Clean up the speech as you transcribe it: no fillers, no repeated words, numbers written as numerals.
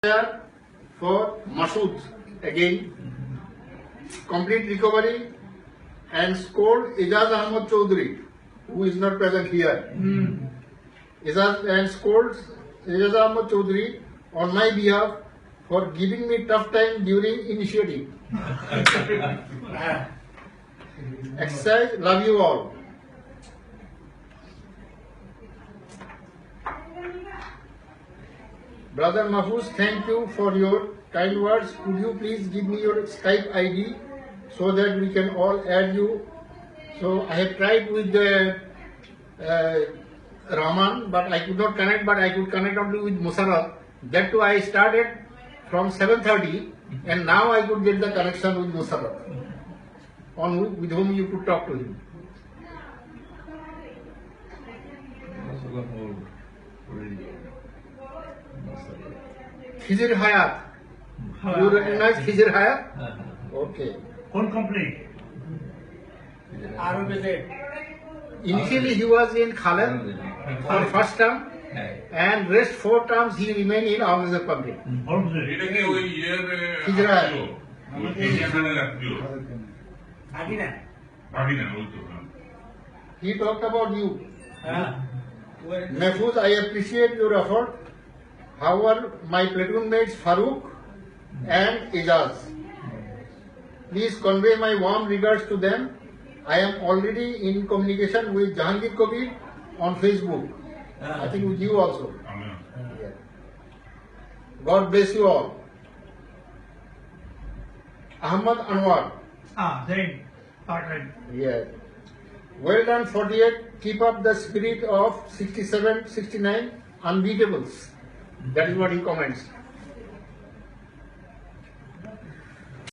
There for Masood again, complete recovery and scored Ijaz Ahmad Chaudhary, who is not present here. Scored Ijaz Ahmad Chaudhary on my behalf for giving me tough time during initiative. Exercise, love you all. Brother Mahfouz, thank you for your kind words. Could you please give me your Skype ID so that we can all add you? So I have tried with the Rahman, but I could not connect, but I could connect only with Musarraf. That too I started from 7:30 and now I could get the connection with Musarraf, with whom you could talk to him. Khizr Hayat. You recognize Khizr Hayat? Okay. Full complete. Initially he was in Khaled for first term and rest 4 terms he remained in Officer Public. Khizr Hayat. He talked about you. Mahfouz, I appreciate your effort. However, my platoon mates Farooq and Ijaz, please convey my warm regards to them. I am already in communication with Jahangir Kabir on Facebook. I think with you also. Yeah. God bless you all. Ahmad Anwar. Zain. Partner. Yeah. Well done, 48. Keep up the spirit of 67, 69 unbeatables. That is what he comments.